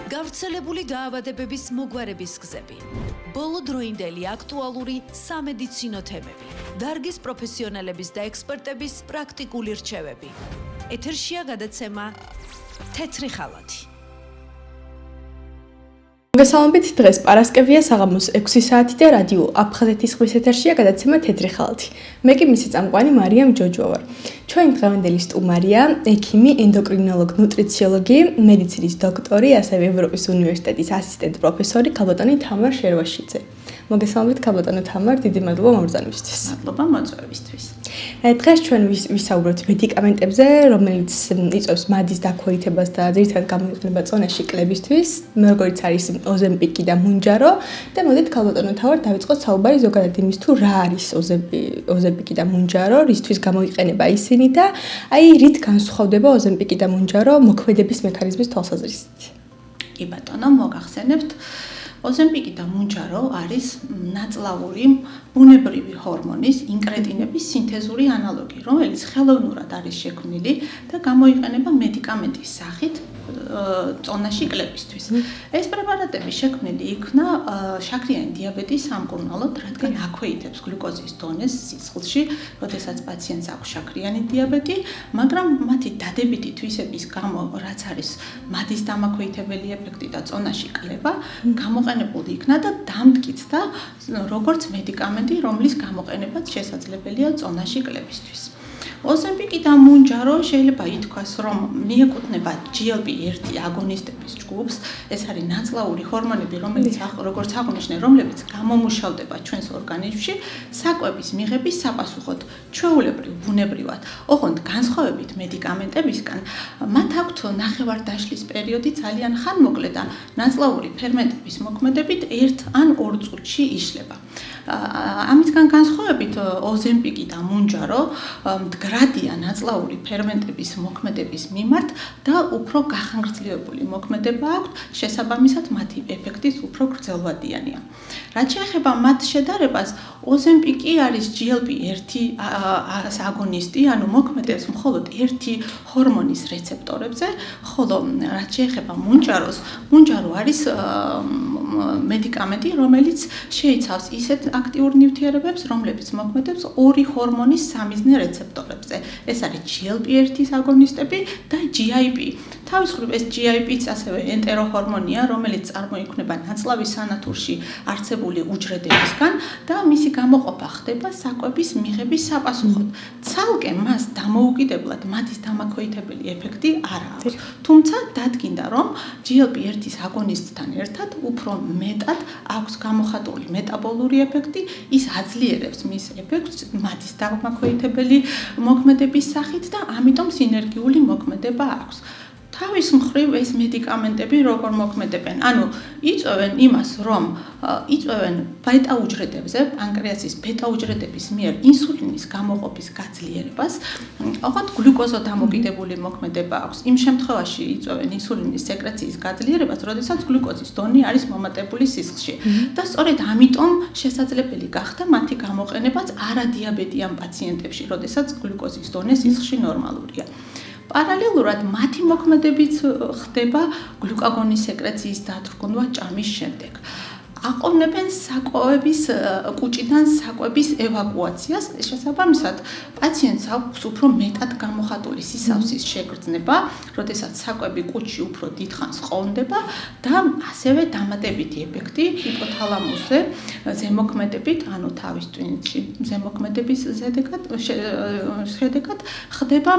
გავრცელებული დაავადებების მოგვარების გზები, ბოლოდროინდელი აქტუალური სამედიცინო თემები, დარგის პროფესიონალების და ექსპერტების პრაქტიკული რჩევები. ეთერშია გადაცემა თეთრი ხალათი. მოგესალმებით, დღეს პარასკევია საღამოს 6 საათი და რადიო აფხაზეთის ხმის ეთერშია გადაცემა თეთრი ხალათი. მე კი მისი წამყვანი მარიამ ჯოჯოა ვარ. ჩვენი დღევანდელი სტუმარია ექიმი, ენდოკრინოლოგი, ნუტრიციოლოგი, მედიცინის დოქტორი, ასევე ევროპის უნივერსიტეტის ასისტენტ პროფესორი ქალბატონი თამარ შერვაშიძე. მოგესალმებით ქალბატონო თამარ, დიდი მადლობა მომბრძანებისთვის. მადლობა მოწვევისთვის. დღეს ჩვენ ვისაუბრებთ მედიკამენტებზე, რომელიც იწვევს მადის დაქვეითებას და ძირითადად გამოიყენება წონაში კლებისთვის, როგორც არის ოზემპიკი და მუნჯარო. და მოდით ქალბატონო თამარ დავიწყოთ საუბარი ზოგადად იმის თუ რა არის ოზემპიკი და მუნჯარო, რისთვის გამოიყენება ისინი და რით განსხვავდება ოზემპიკი და მუნჯარო მოქმედების მექანიზმის თვალსაზრისით. კი ბატონო, მოგახსენებთ ოზემპიკი და მუნჯარო არის ნაწლავური ბუნებრივი ჰორმონის ინკრეტინების სინთეზური ანალოგი, რომელიც ხელოვნურად არის შექმნილი და გამოიყენება მედიკამენტის სახით წონაში კლებისთვის. ეს პრეპარატები შექმნილი იქნა შაქრიანი დიაბეტის სამკურნალოდ, რადგან აქვეითებს გლუკოზის დონეს სისხლში, როდესაც პაციენტს აქვს შაქრიანი დიაბეტი, მაგრამ მათი დადებითი თვისების გამო, რაც არის მადის დამაქვეითებელი ეფექტი და წონაში კლება, გამოყენებული იქნა და დამტკიცდა როგორც მედიკამენტი, რომლის გამოყენებაც შესაძლებელია წონაში კლებისთვის. ოზემპიკი და მუნჯარო შეიძლება ითქვას, რომ მიეკუთვნება GLP-1 აგონისტების ჯგუფს. ეს არის ნაწლავური ჰორმონები, რომელიც როგორც აღვნიშნე, რომლებიც გამომუშავდება ჩვენს ორგანიზმში საკვების მიღების საპასუხოდ, ჩვეულებრივ, ბუნებრივად. ოღონდ განსხვავებით მედიკამენტებისგან, მათ აქვთ ნახევარდაშლის პერიოდი ძალიან ხანმოკლე და ნაწლავური ფერმენტების მოქმედებით 1 ან 2 წუთში იშლება. ამისგან განსხვავებით ოზემპიკი და მუნჯარო მდგრადია ნაწლავური ფერმენტების მოქმედების მიმართ და უფრო გახანგრძლივებული მოქმედება აქვთ, შესაბამისად მათი ეფექტიც უფრო გრძელვადიანია. რაც შეეხება მათ შედარებას, ოზემპიკი არის GLP-1 აგონისტი, ანუ მოქმედებს მხოლოდ ერთი ჰორმონის რეცეპტორებზე, ხოლო რაც შეეხება მუნჯაროს, მუნჯარო არის მედიკამენტი, რომელიც შეიცავს ისეთ აქტიურ ნივთიერებებს, რომლებიც მოქმედებს ორი ჰორმონის სამიზნე რეცეპტორებზე. ეს არის GLP-1 აგონისტები და GIP. თავის მხრივ ეს GIP-ც ასევე ენტეროჰორმონია, რომელიც წარმოიქმნება ნაწლავის სანათურში არსებული უჯრედებისგან და მისი გამოყოფა ხდება საკვების მიღების საპასუხოდ. ცალკე მას დამოუკიდებლად მადის დამაქვეითებელი ეფექტი არ აქვს. თუმცა დადგინდა, რომ GLP-1 აგონისტთან ერთად უფრო მეტად აქვს გამოხატული მეტაბოლური ეფექტი, ის აძლიერებს მის ეფექტს მადის დამაქვეითებელი მოქმედების სახით და ამიტომ სინერგიული მოქმედება აქვს. თავის მხრივ ეს მედიკამენტები როგორ მოქმედებენ? ანუ იწვევენ იმას, რომ იწვევენ ბეტა უჯრედებზე, პანკრეასის ბეტა უჯრედების მიერ ინსულინის გამოყოფის გაძლიერებას, ოღონდ გლუკოზოდამოკიდებული მოქმედება აქვს. იმ შემთხვევაში იწვევენ ინსულინის სეკრეციის გაძლიერებას, როდესაც გლუკოზის დონე არის მომატებული სისხლში. და სწორედ ამიტომ შესაძლებელი გახდა მათი გამოყენებაც არადიაბეტიან პაციენტებში, როდესაც გლუკოზის დონე სისხლში ნორმალურია. პარალელურად მათი მოქმედებიც ხდება გლუკაგონის სეკრეციის დათრგუნვა ჭამის შემდეგ. აყოვნებენ საკვების კუჭიდან საკვების ევაკუაციას, შესაბამისად პაციენტს აქვს უფრო მეტად გამოხატული სისავსის შეგრძნება, როდესაც საკვები კუჭში უფრო დიდხანს ყოვნდება და ასევე დამატებითი ეფექტი ჰიპოთალამუსზე ზემოქმედებით, ანუ თავის ტვინში ზემოქმედების შედეგად ხდება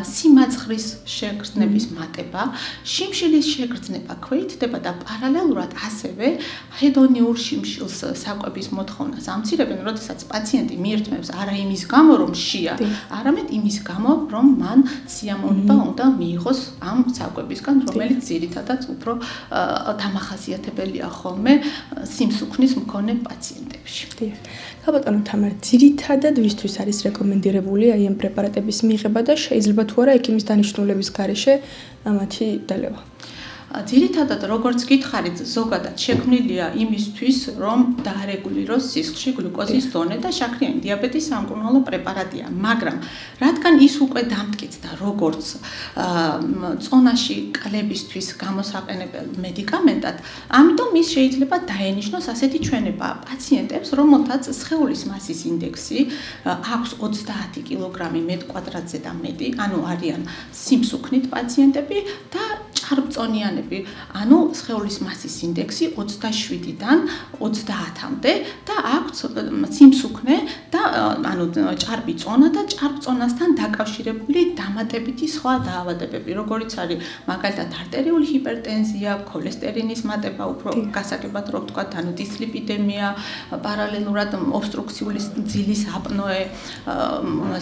სიმაცხრის შეგრძნების მატება, შიმშილის შეგრძნება ქვეითდება და პარალელურად ასევე ჰედონიურ შიმშილს საკვების მოთხოვნას ამცირებენ, როდესაც პაციენტი მიირთმევს არა იმის გამო, რომ შია, არამედ იმის გამო, რომ მან სიამოვნება უნდა მიიღოს ამ საკვებისგან, რომელიც ძირითადად უფრო დამახასიათებელია ხოლმე სიმსუქნის მქონე პაციენტებში. ქალბატონო თამარ, ძირითადად ვისთვის არის რეკომენდირებული ამ პრეპარატების მიღება და შეიძლება თუ არა ექიმის დანიშნულების გარეშე მათი დალევა? ძირითადად როგორც გითხარით, ზოგადად შექმნილია იმისთვის, რომ დაარეგულიროს სისხლში გლუკოზის დონე და შაქრიანი დიაბეტის სამკურნალო პრეპარატია, მაგრამ რადგან ის უკვე დამტკიცდა როგორც წონაში კლებისთვის გამოსაყენებელ მედიკამენტად, ამიტომ ის შეიძლება დაენიშნოს ასეთი ჩვენება პაციენტებს, რომელთაც სხეულის მასის ინდექსი აქვს 30 კილოგრამი მეტ კვადრატზე და მეტი, ანუ არიან სიმსუქნით პაციენტები და ჭარბწონიანები, ანუ სხეულის მასის ინდექსი 27-დან 30-მდე და აქვს სიმსუქნე და ანუ ჭარბი წონა და ჭარბწონასთან დაკავშირებული დამატებითი სხვა დაავადებები, როგორიც არის მაგალითად არტერიული ჰიპერტენზია, ქოლესტერინის მატება, უფრო გასაგებად რო ვთქვათ, ანუ დისლიპიდემია, პარალელურად ობსტრუქციული ძილის აპნოე,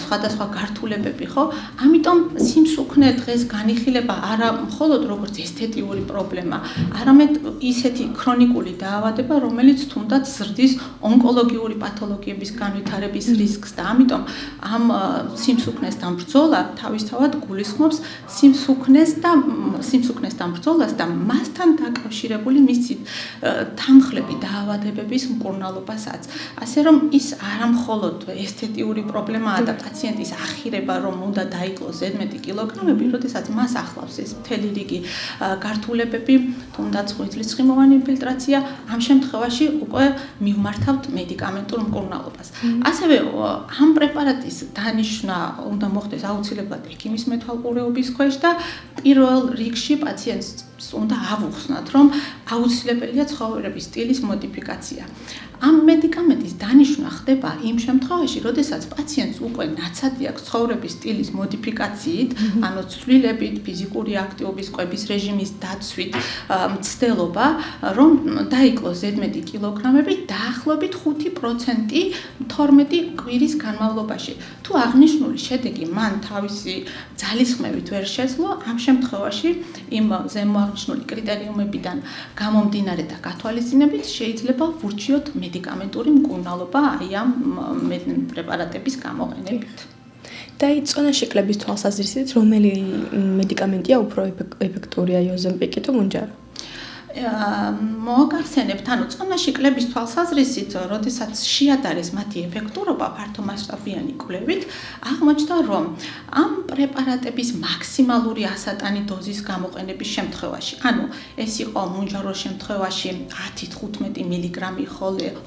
სხვადასხვა გართულებები, ხო? ამიტომ სიმსუქნე დღეს განიხილება არა მხოლოდ როგორც ესთეტიური პრობლემა, არამედ ისეთი ქრონიკული დაავადება, რომელიც თუნდაც ზრდის ონკოლოგიური პათოლოგიების განვითარების რისკს და ამიტომ ამ სიმსუქნესთან ბრძოლა თავისთავად გულისხმობს სიმსუქნესთან ბრძოლას და მასთან დაკავშირებული მისი თანხლები დაავადებების მკურნალობასაც. ასე რომ ის არა მხოლოდ ესთეტიური პრობლემაა და პაციენტის ახირება, რომ უნდა დაიკლოს ზედმეტი კილოგრამები, როდესაც მას ახლავს ეს მთელი რიგი გართულებები, თუნდაც ღვიძლის ცხიმოვანი ინფილტრაცია, ამ შემთხვევაში უკვე მივმართავთ მედიკამენტურ მკურნალობას. ასევე ამ პრეპარატის დანიშვნა უნდა მოხდეს აუცილებლად ექიმის მეთვალყურეობის ქვეშ და პირველ რიგში პაციენტს უნდა ავუხსნათ, რომ აუცილებელია ცხოვრების სტილის მოდიფიკაცია. ამ მედიკამენტის დანიშვნა ხდება იმ შემთხვევაში, როდესაც პაციენტს უკვე ნაცადი აქვს ცხოვრების სტილის მოდიფიკაციით, ანუ ცვლილებით, ფიზიკური აქტივობის, კვების რეჟიმის დაცვით, მცდელობა, რომ დაიკლოს ზედმეტი კილოგრამები დაახლოებით 5% 12 კვირის განმავლობაში. თუ აღნიშნული შედეგი მან თავისი ძალისხმევით ვერ შეძლო, ამ შემთხვევაში იმ ზემოაღნიშნული კრიტერიუმებიდან გამომდინარე და გათვალისწინებით შეიძლება ვურჩიოთ მედიკამენტური მკურნალობა აი ამ პრეპარატების გამოყენებით. და წონაში კლების თვალსაზრისით, რომელი მედიკამენტია უფრო ეფექტურია, ოზემპიკი თუ მუნჯარო? მოგახსენებთ, ანუ წონაში კლების თვალსაზრისით, როდესაც შეადარეს მათი ეფექტურობა ფართომასშტაბიანი კვლევით, აღმოჩნდა, რომ ამ პრეპარატების მაქსიმალური ასატანი დოზის გამოყენების შემთხვევაში, ანუ ეს იყო მუნჯაროს შემთხვევაში 10-15 მილიგრამი,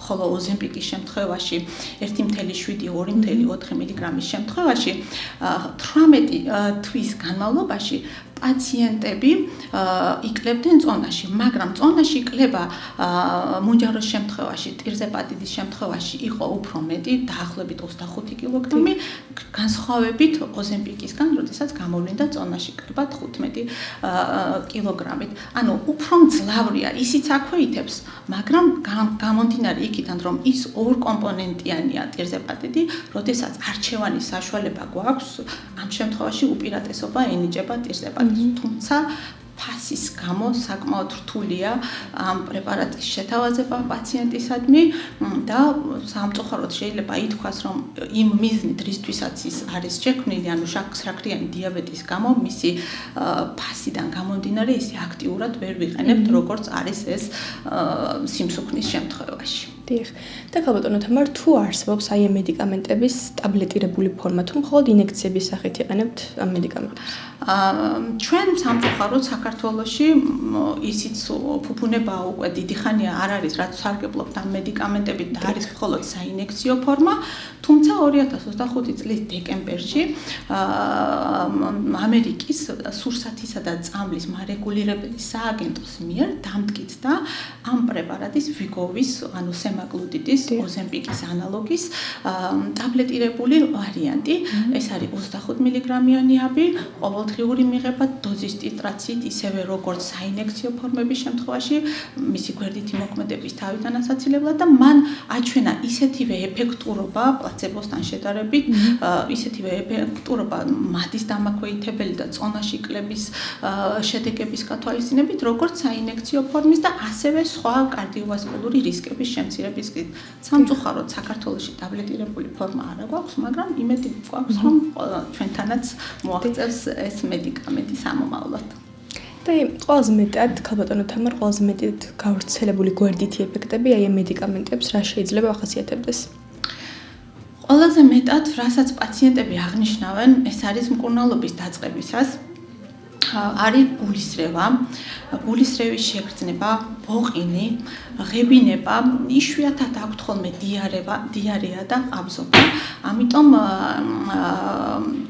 ხოლო ოზემპიკის შემთხვევაში 1,7-2,4 მილიგრამის შემთხვევაში 18 თვის განმავლობაში პაციენტები იკლებდნენ წონაში, მაგრამ წონაში კლება მუნჯაროს შემთხვევაში, ტირზეპატიდის შემთხვევაში იყო უფრო მეტი, დაახლოებით 25 კილოგრამი, განსხვავებით ოზემპიკისგან, როდესაც გამოვლინდა წონაში კლება 15 კილოგრამით. ანუ უფრო მძლავრია, ისიც აქვეითებს, მაგრამ გამომდინარე იქიდან, რომ ის ორკომპონენტიანია ტირზეპატიდი, როდესაც არჩევანის საშუალება გვაქვს, ამ შემთხვევაში უპირატესობა ენიჭება ტირზეპატიდს. თუმცა ფასის გამო საკმაოდ რთულია ამ პრეპარატის შეთავაზება პაციენტისადმი და სამწუხაროდ შეიძლება ითქვას, რომ იმ მიზნით, რისთვისაც ის არის შექმნილი, ანუ შაქრიანი დიაბეტის გამო მისი ფასიდან გამომდინარე ისე აქტიურად ვერ ვიყენებთ, როგორც არის ეს სიმსუქნის შემთხვევაში. დიახ. და ქალბატონო თამარ, თუ არსებობს აი ამ მედიკამენტების ტაბლეტირებული ფორმა, თუ მხოლოდ ინექციების სახით იყენებთ ამ მედიკამენტებს? ჩვენ სამწუხაროდ საქართველოში ისიც ფუფუნებაა უკვე დიდი ხანია არ არის, რაც სარგებლობთ ამ მედიკამენტებით და არის მხოლოდ საინექციო ფორმა, თუმცა 2025 წლის დეკემბერში ამერიკის სურსათისა და წამლის მარეგულირებელი სააგენტოს მიერ დამტკიცდა ამ პრეპარატის ვიგოვის, ანუ სემაგლუტიდის, ოზემპიკის ანალოგის ტაბლეტირებული ვარიანტი. ეს არის 25 მილიგრამიანი აბი, ყოველდღიური მიღება დოზის ტიტრაციით, ისევე როგორც საინექციო ფორმების შემთხვევაში, მისი გვერდითი მოქმედების თავიდან ასაცილებლად და მან აჩვენა ისეთივე ეფექტურობა პლაცებოსთან შედარებით, ისეთივე ეფექტურობა მადის დამაქვეითებელი და წონაში კლების შედეგების გათვალისწინებით, როგორც საინექციო ფორმის და ასევე სხვა კარდიოვასკულური რისკების შემცირების გზით. სამწუხაროდ საქართველოში ტაბლეტირებული ფორმა არ გვაქვს, მაგრამ იმედი გვაქვს, რომ ჩვენთანაც მოაღწევს ეს მედიკამენტი სამომავლოდ. და ყველაზე მეტად ქალბატონო თამარ ყველაზე მეტად გავრცელებული გვერდითი ეფექტები აი ამ მედიკამენტებს რა შეიძლება ახასიათებდეს? ყველაზე მეტად, რასაც პაციენტები აღნიშნავენ, ეს არის მკურნალობის დაწყებისას. არის გულისრევა, გულისრევის შეგრძნება, ბოყინი, ღებინება, იშვიათად აქვთ ხოლმე დიარეა და ყაბზობა. ამიტომ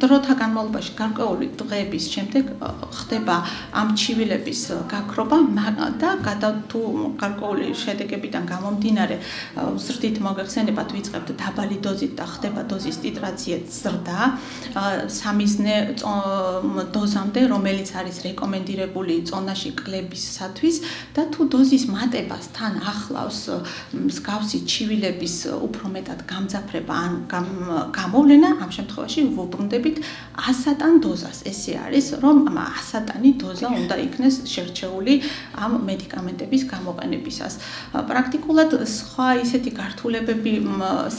დროთა განმავლობაში გარკვეული დღეების შემდეგ ხდება ამ ჩივილების გაქრობა და თუ გარკვეული შედეგებიდან გამომდინარე ზრდით მოგეხსენებათ ვიწყებთ დაბალი დოზით და ხდება დოზის ტიტრაცია ზრდა სამიზნე დოზამდე, რომელიც არის რეკომენდირებული წონაში კლებისათვის და თუ დოზის მატებას თან ახლავს მსგავსი ჩივილების უფრო მეტად გამძაფრება ან გამოვლენა, ამ შემთხვევაში ვუბრუნდებით 100-დან დოზას. ესე არის, რომ 100-დანი დოზა უნდა იქნეს შერჩეული ამ მედიკამენტების გამოყენებისას. პრაქტიკულად სხვა ისეთი გართულებები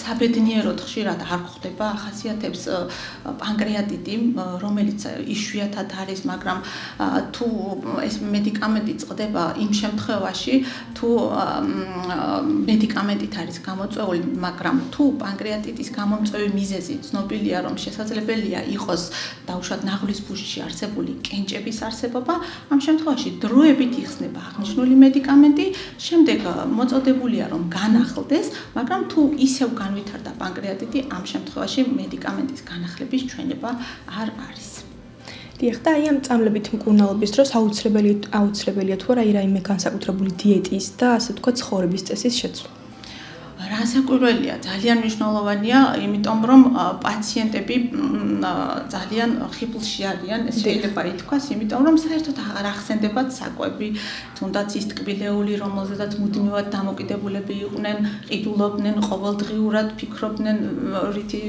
საბედნიეროდ ხშირად არ გვხვდება, ახასიათებს პანკრეატიტი, რომელიც იშვიათად არის, მაგრამ თუ ეს მედიკამენტი წყდება იმ შემთხვევაში, თუ მედიკამენტით არის გამოწვეული, მაგრამ თუ პანკრეატიტის გამომწვევი მიზეზი ცნობილია, რომ შესაძლებელია იყოს დაუშვათ ნაღლის ბუჟში არსებული კენჭების არსებობა, ამ შემთხვევაში დროებით იხსნება აღნიშნული მედიკამენტი, შემდეგ მოწოდებულია, რომ განახლდეს, მაგრამ თუ ისევ განვითარდა პანკრეატიტი, ამ შემთხვევაში მედიკამენტის განახლების ჩვენება არ არის. დიახ, და აი ამ წამლებით მკურნალობის დროს აუცილებელია თუ არა რაიმე განსაკუთრებული დიეტის და ასე ვთქვათ ცხოვრების წესის შეცვლა. რასაკვირველია, ძალიან მნიშვნელოვანია, იმიტომ რომ პაციენტები ძალიან ხიბლში არიან, ეს შეიძლება ითქვას, იმიტომ რომ საერთოდ აღარ ახსენდებათ საკვები, თუნდაც ის ტკბილეული, რომელზედაც მუდმივად დამოკიდებულები იყვნენ, ყიდულობდნენ, ყოველდღიურად ფიქრობდნენ, რითი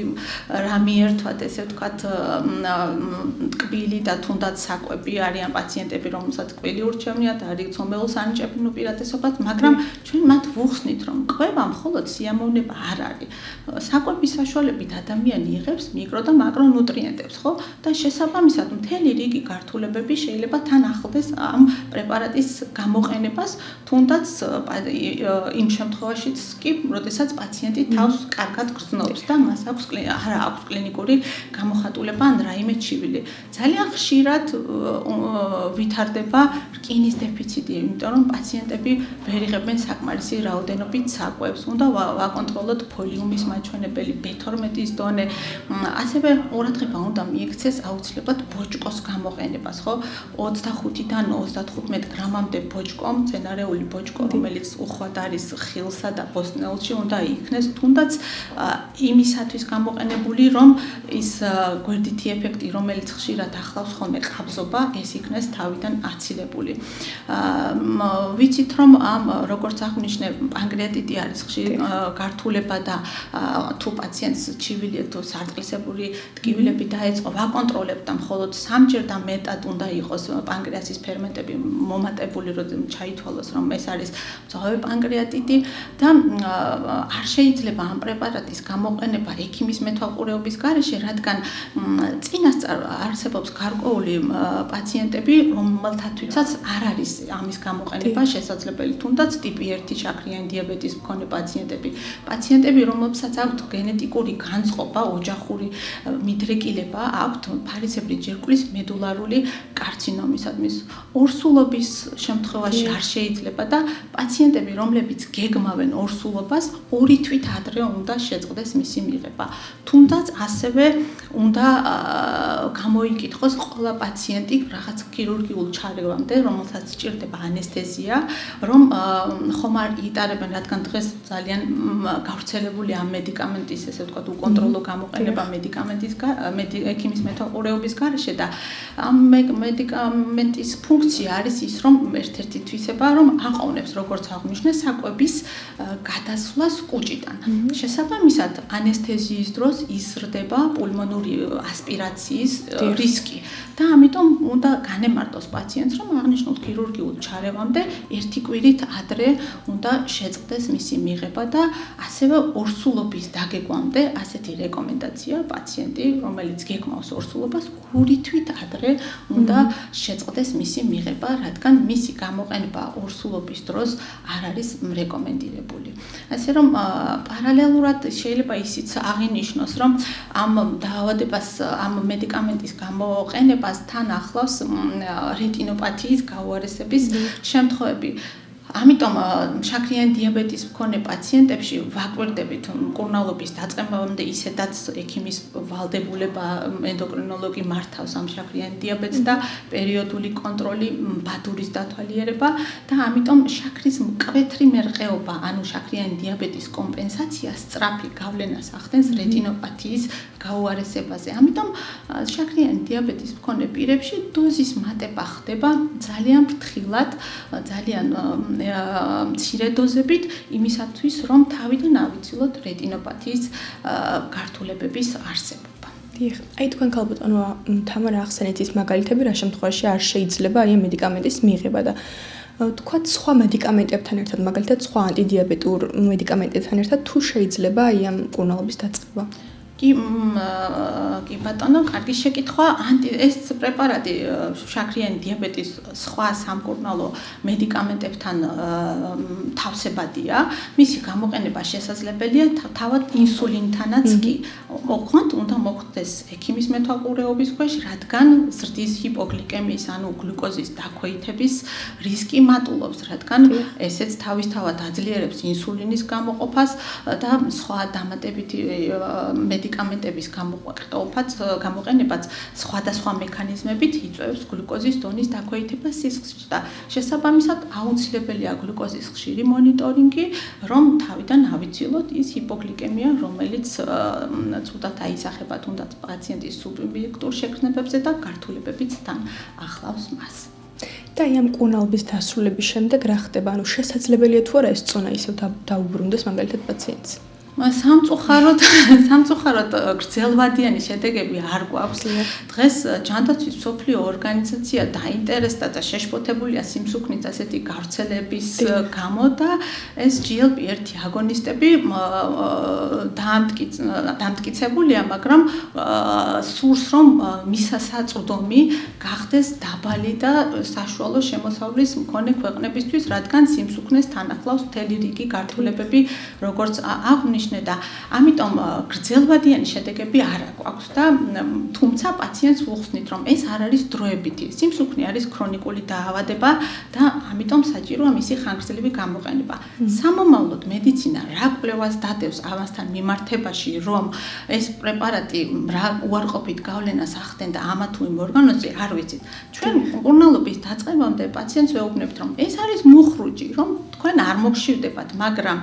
რამე ერთვათ, ესე ვთქვათ, ტკბილი და თუნდაც საკვები არიან პაციენტები, რომელსაც ტკბილი ურჩევნიათ, არის ცომელს ანიჭებენ უპირატესობას, მაგრამ ჩვენ მათ ვუხსნით, რომ კვება მხოლოდ სიამოვნება არ არის. საკვების საშუალებით ადამიანი იღებს მიკრო და მაკრონუტრიენტებს, ხო? და შესაბამისად მთელი რიგი გართულებები შეიძლება თან ახლდეს ამ პრეპარატის გამოყენებას, თუნდაც იმ შემთხვევაშიც კი, როდესაც პაციენტი თავს კარგად გრძნობს და მას აქვს კლინიკური გამოხატულება ან რაიმე ჩივილი. ძალიან ხშირად ვითარდება რკინის დეფიციტი, იმიტომ რომ პაციენტები ვერ იღებენ საკმარისი რაოდენობით საკვებს, უნდა ვაკონტროლოთ ფოლიუმის მაჩვენებელი, B12-ის დონე, ასევე ყურადღება უნდა მიექცეს აუცილებლად ბოჭკოს გამოყენებას, ხო? 25-დან 35 გრამამდე ბოჭკო, მცენარეული ბოჭკო, რომელიც უხვად არის ხილსა და ბოსტნეულში, უნდა იქნეს თუნდაც იმისათვის გამოყენებული, რომ ის გვერდითი ეფექტი, რომელიც ხშირად ახლავს ხოლმე ყაბზობა, ეს იქნეს თავიდან აცილებული. ვიცით, რომ ამ როგორც აღნიშნე, პანკრეატიტი არის ხშირი გართულება და თუ პაციენტს ჩივილი თუ სარტყლისებური ტკივილები დაეწყო, ვაკონტროლებთ და მხოლოდ 3-ჯერ და მეტად უნდა იყოს პანკრეასის ფერმენტები მომატებული, რომ ჩაითვალოს, რომ ეს არის მძღვავი პანკრეატიტი და არ შეიძლება ამ პრეპარატის გამოყენება ექიმის მეთვალყურეობის გარეშე, რადგან წინასწარ არსებობს გარკვეული პაციენტები, რომელთათვისაც არ არის ამის გამოყენება შესაძლებელი, თუნდაც ტიპი 1 შაქრიანი დიაბეტის მქონე პაციენტები, რომლებსაც აქვთ გენეტიკური განწყობა, ოჯახური მიდრეკილება, აქვთ ფარისებრი ჯირკვლის მედულარული კარცინომისადმის. ორსულობის შემთხვევაში არ შეიძლება და პაციენტები, რომლებიც გეგმავენ ორსულობას, 2 თვით ადრე უნდა შეწყდეს მისი მიღება. თუნდაც ასევე უნდა გამოიკითხოს ყველა პაციენტი რაღაც ქირურგიულ ჩარევამდე, რომელსაც სჭირდება ანესთეზია, რომ ხომ არ იტარებენ, რადგან დღეს ძალიან გავრცელებული ამ მედიკამენტის, ესე ვთქვათ, უკონტროლო გამოყენება მედიკამენტის ექიმის მეთვალყურეობის გარეშე და ამ მედიკამენტის ფუნქცია არის ის, რომ ერთ-ერთი თვისება, რომ აყოვნებს, როგორც აღნიშნე, საკვების გადასვლას კუჭიდან. შესაბამისად, ანესთეზიის დროს იზრდება პულმონური ასპირაციის რისკი და ამიტომ უნდა განემარტოს პაციენტს, რომ აღნიშნულ ქირურგიულ ჩარევამდე 1 კვირით ადრე უნდა შეწყდეს მისი მიღება და ასევე ორსულობის დაგეგვამდე ასეთი რეკომენდაცია პაციენტი, რომელიც გეგმავს ორსულობას, 2 თვით ადრე უნდა შეწყდეს მისი მიღება, რადგან მისი გამოყენება ორსულობის დროს არ არის რეკომენდირებული. ასე რომ პარალელურად შეიძლება ისიც აღინიშნოს, რომ ამ დაავადებას, ამ მედიკამენტის გამოყენებას თან ახლავს რეტინოპათიის გაუარესების შემთხვევები. ამიტომ შაქრიანი დიაბეტის მქონე პაციენტებში ვაკვირდებით მკურნალობის დაწყებამდე ისედაც ექიმის ვალდებულება ენდოკრინოლოგი მართავს ამ შაქრიანი დიაბეტს და პერიოდული კონტროლი, ბადურის დათვალიერება და ამიტომ შაქრის მკვეთრი მერყეობა, ანუ შაქრიანი დიაბეტის კომპენსაცია სწრაფი გავლენას ახდენს რეტინოპათიის გაუარესებაზე. ამიტომ შაქრიანი დიაბეტის მქონე პირებში დოზის მატება ხდება ძალიან ფრთხილად, ძალიან მცირე დოზებით იმისათვის, რომ თავიდან ავიცილოთ რეტინოპათიის გართულებების არსებობა. დიახ, აი თქვენ ქალბატონო თამარა ახსენეთ ის მაგალითები, რა შემთხვევაში არ შეიძლება აი ამ მედიკამენტის მიღება და თქვათ სხვა მედიკამენტებთან ერთად, მაგალითად სხვა ანტიდიაბეტურ მედიკამენტებთან ერთად თუ შეიძლება აი ამ მკურნალობის დაწყება? კი ბატონო, კარგი შეკითხვა. ეს პრეპარატი შაქრიანი დიაბეტის სხვა სამკურნალო მედიკამენტებთან თავსებადია. მისი გამოყენება შესაძლებელია თავად ინსულინთანაც კი. ოღონდ უნდა მოხდეს ექიმის მეთვალყურეობის ქვეშ, რადგან ზრდის ჰიპოგლიკემიის, ანუ გლუკოზის დაქვეითების რისკი მატულობს, რადგან ესეც თავისთავად აძლიერებს ინსულინის გამოყოფას და სხვა დამატებითი მედიკამენტების გამოყენებაც სხვადასხვა მექანიზმებით იწვევს გლუკოზის დონის დაქვეითებას სისხლში და შესაბამისად აუცილებელია გლუკოზის ხშირი მონიტორინგი, რომ თავიდან ავიცილოთ ის ჰიპოგლიკემია, რომელიც ცუდად აისახება თუნდაც პაციენტის სუბინდუქტურ შეგრძნებებზე და გართულებებიც თან ახლავს მას. და აი ამ მკურნალობის დასრულების შემდეგ რა ხდება? ანუ შესაძლებელია თუ არა ეს წონა ისევ დაუბრუნდეს მაგალითად პაციენტს? სამწუხაროდ გრძელვადიანი შედეგები არ გვაქვს. დღეს ჯანდაცვის მსოფლიო ორგანიზაცია დაინტერესდა და შეშფოთებულია სიმსუქნით ასეთი გავრცელების გამო და ეს GLP-1 აგონისტები დამტკიცებულია, მაგრამ სურს რომ მისასაწვდომი გახდეს დაბალი და საშუალო შემოსავლის მქონე ქვეყნებისთვის, რადგან სიმსუქნეს თან ახლავს მთელი რიგი გართულებები, როგორც აღნიშნე და ამიტომ გრძელვადიანი შედეგები არ აქვს და თუმცა პაციენტს ვუხსნით, რომ ეს არ არის დროებითი. სიმსუქნე არის ქრონიკული დაავადება და ამიტომ საჭიროა მისი ხანგრძლივი გამოყენება. სამომავლოდ მედიცინა რა კვლევას დადევს ამასთან მიმართებაში, რომ ეს პრეპარატი რა უარყოფით გავლენას ახდენდა ამა თუ იმ ორგანოზე, არ ვიცით. ჩვენ მკურნალობის დაწყებამდე პაციენტს ვეუბნებთ, რომ ეს არის მუხრუჯი, რომ თქვენ არ მოგშივდებათ, მაგრამ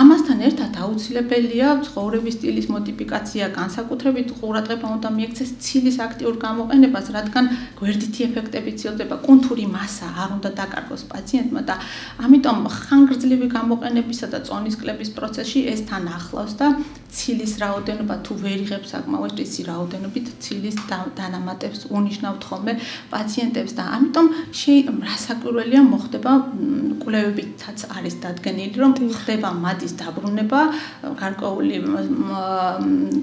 ამასთან ერთად აუცილებელია ცხოვრების სტილის მოდიფიკაცია, განსაკუთრებით ყურადღება უნდა მიექცეს ცილის აქტიურ გამოყენებას, რადგან გვერდითი ეფექტები ცილდება, კუნთური მასა არ უნდა დაკარგოს პაციენტმა და ამიტომ ხანგრძლივი გამოყენებისა და წონის კლების პროცესში ეს თან ახლავს და ცილის რაოდენობა თუ ვერ იღებს საკმაოდ ისი რაოდენობით ცილის დანამატებს უნიშნავთ ხოლმე პაციენტებს და ამიტომ რასაკვირველია მოხდება კვლევებითაც არის დადგენილი, რომ ხდება მადის დაბრუნება გარკვეული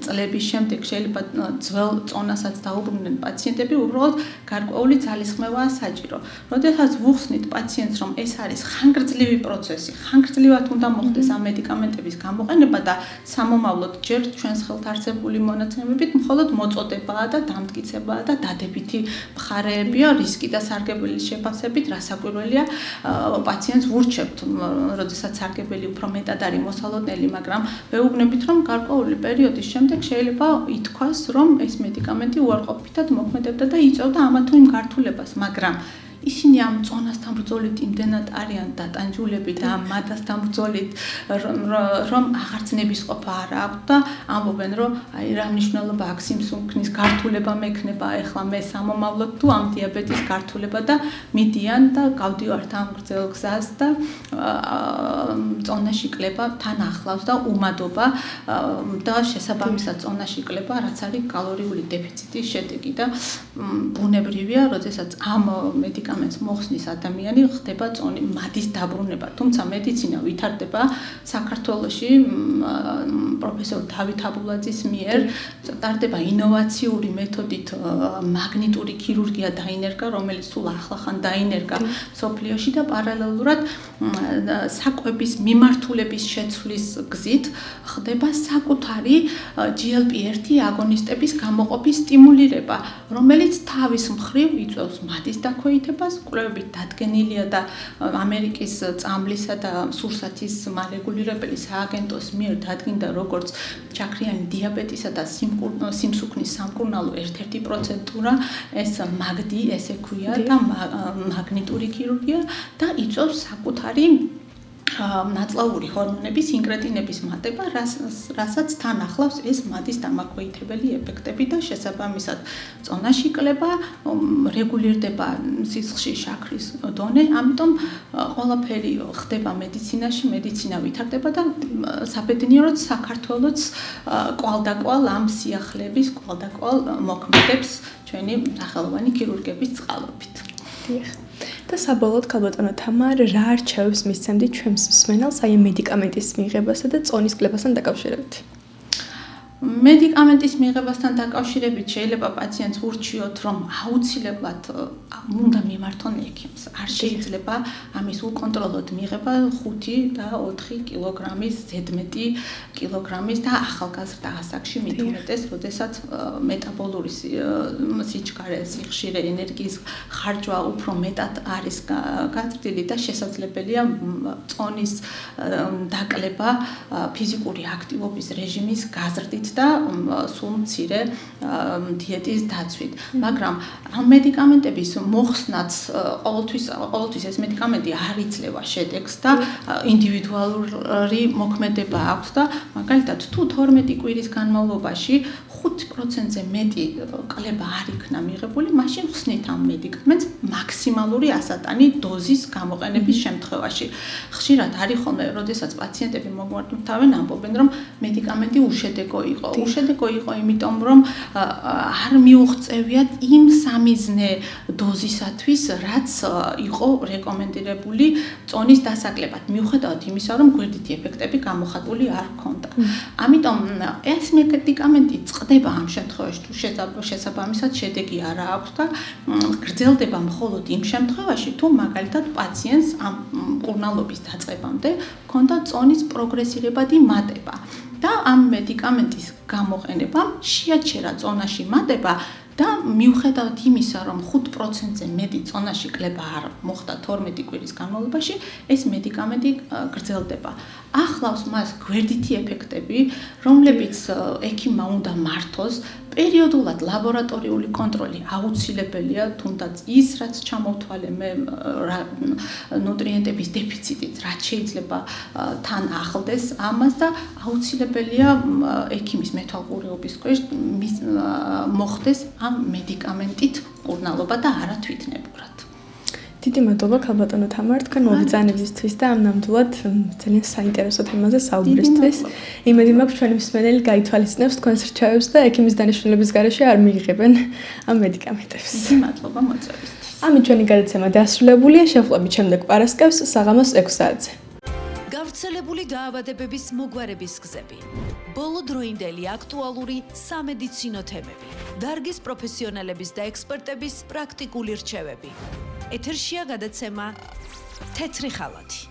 წლების შემდეგ შეიძლება ძველ წონასაც დაუბრუნდნენ პაციენტები, უბრალოდ გარკვეული ძალისხმევაა საჭირო. როდესაც ვუხსნით პაციენტს, რომ ეს არის ხანგრძლივი პროცესი, ხანგრძლივად უნდა მოხდეს ამ მედიკამენტების გამოყენება და სამომავლოდ ჯერ ჩვენს ხელთ არსებული მონაცემებით მხოლოდ მოწოდებაა და დამტკიცებაა და დადებითი მხარეებია რისკი და სარგებლის შეფასებით, რასაკვირველია პაციენტს ვურჩევთ, როდესაც სარგებელი უფრო მეტად არის მოსალოდნელი, მაგრამ ვეუბნებით, რომ გარკვეული პერიოდის შემდეგ შეიძლება ითქვას, რომ ეს მედიკამენტი უარყოფითად მოქმედებდა და იწვევდა ამა თუ იმ გართულებას, მაგრამ ისინი ამ წონასთან ბრძოლით იმდენად არიან დატანჯულები და ამ მადასთან ბრძოლით, რომ აღარც ნებისყოფა არ აქვს და ამბობენ, რომ აი რა მნიშვნელობა აქვს სიმსუქნის გართულება მექნება, ეხლა მე სამომავლოდ თუ ამ დიაბეტის გართულება და მიდიან და გავდივართ ამ გრძელ გზას და წონაში კლება თან ახლავს და უმადობა და შესაბამისად წონაში კლება, რაც არის კალორიული დეფიციტის შედეგი და ბუნებრივია, როდესაც ამ მედიკამენტს მედიკამენტს მოხსნის ადამიანი ხდება წონი მადის დაბრუნება, თუმცა მედიცინა ვითარდება საქართველოში პროფესორ დავით აბულაძის მიერ ტარდება ინოვაციური მეთოდით მაგნიტური ქირურგია დაინერგა, რომელიც სულ ახლახან დაინერგა მსოფლიოში და პარალელურად საკვების მიმართულების შეცვლის გზით ხდება საკუთარი GLP-1 აგონისტების გამოყოფის სტიმულირება, რომელიც თავის მხრივ იწვევს მადის დაქვეითებას, კვლევებით დადგენილია და ამერიკის წამლისა და სურსათის მარეგულირებელი სააგენტოს მიერ დადგინდა როგორც ჩაქრიანი დიაბეტისა და სიმსუქნის სამკურნალო ერთ-ერთი პროცედურა, ეს მაგდი, ესე ქვია და მაგნიტური ქირურგია და იწვევს საკუთარი ნაწლავური ჰორმონების ინკრეტინების მატება, რასაც თან ახლავს ეს მადის დამაქვეითებელი ეფექტები და შესაბამისად წონაში კლება, რეგულირდება სისხლში შაქრის დონე, ამიტომ ყველაფერი ხდება მედიცინაში, მედიცინა ვითარდება და საბედნიეროდ საქართველოც კვალდაკვალ ამ სიახლეების კვალდაკვალ მოქმედებს ჩვენი სახელოვანი ქირურგების წყალობით. და საბოლოოდ ქალბატონო თამარ, რა არჩევებს მისცემდით ჩვენს მსმენელს აი მედიკამენტის მიღებასა და წონის კლებასთან დაკავშირებით? მედიკამენტის მიღებასთან დაკავშირებით შეიძლება პაციენტს ურჩიოთ, რომ აუცილებლად უნდა მიმართონ ექიმს. არ შეიძლება ამის უკონტროლოდ მიღება 5 და 4 კილოგრამის ზედმეტი კილოგრამის და ახალგაზრდა ასაკში მით უმეტეს, როდესაც მეტაბოლური სიჩქარე, სიხშირე, ენერგიის ხარჯვა უფრო მეტად არის გაზრდილი და შესაძლებელია წონის დაკლება ფიზიკური აქტივობის რეჟიმის გაზრდით და სულ მცირე დიეტის დაცვით. მაგრამ ამ მედიკამენტების მოხსნაც ყოველთვის ეს მედიკამენტი არ იძლევა შედეგს და ინდივიდუალური მოქმედება აქვს და მაგალითად თუ 12 კვირის განმავლობაში 5%-ზე მეტი კლება არ იქნა მიღებული, მაშინ ხსნით ამ მედიკამენტს მაქსიმალური ასატანი დოზის გამოყენების შემთხვევაში. ხშირად არის ხოლმე, როდესაც პაციენტები მოგვართავენ, ამბობენ, რომ მედიკამენტი უშედეგო იყო. უშედეგო იყო, იმიტომ რომ არ მიუღწევიათ იმ სამიზნე დოზისათვის, რაც იყო რეკომენდირებული წონის დასაკლებად, მიუხედავად იმისა, რომ გვერდითი ეფექტები გამოხატული არ ჰქონდა. ამიტომ ეს მედიკამენტი წყდება ამ შემთხვევაში, თუ შესაბამისად შედეგი არ აქვს და გრძელდება მხოლოდ იმ შემთხვევაში, თუ მაგალითად პაციენტს ამ მკურნალობის დაწყებამდე ჰქონდა წონის პროგრესირებადი მატება. და ამ მედიკამენტის გამოყენებამ შეაჩერა წონაში მატება და მიუხედავად იმისა, რომ 5%-ზე მეტი წონაში კლება არ მოხდა 12 კვირის განმავლობაში, ეს მედიკამენტი გრძელდება. ახლავს მას გვერდითი ეფექტები, რომლებიც ექიმმა უნდა მართოს. პერიოდულად ლაბორატორიული კონტროლი აუცილებელია, თუნდაც ის, რაც ჩამოვთვალე მე ნუტრიენტების დეფიციტით, რაც შეიძლება თან ახლდეს ამას და აუცილებელია ექიმის მეთვალყურეობის ქვეშ მოხდეს ამ მედიკამენტით მკურნალობა და არა თვითნებურად. დიდი მადლობა ქალბატონო თამარ, თქვენ მოგზაურობისთვის და ამ ნამდვილად ძალიან საინტერესო თემაზე საუბრისთვის. იმედი მაქვს ჩვენი მსმენელი გაითვალისწინებს თქვენს რჩევებს და ექიმის დანიშნულების გარეშე არ მიიღებენ ამ მედიკამენტებს. დიდი მადლობა მოწვევისთვის. ამით ჩვენი გადაცემა დასრულებულია, შევხვდებით შემდეგ პარასკევს საღამოს 6 საათზე. გავრცელებული დაავადებების მოგვარების გზები, ბოლოდროინდელი აქტუალური სამედიცინო თემები, დარგის პროფესიონალების და ექსპერტების პრაქტიკული რჩევები. ეთერშია გადაცემა თეთრი ხალათი.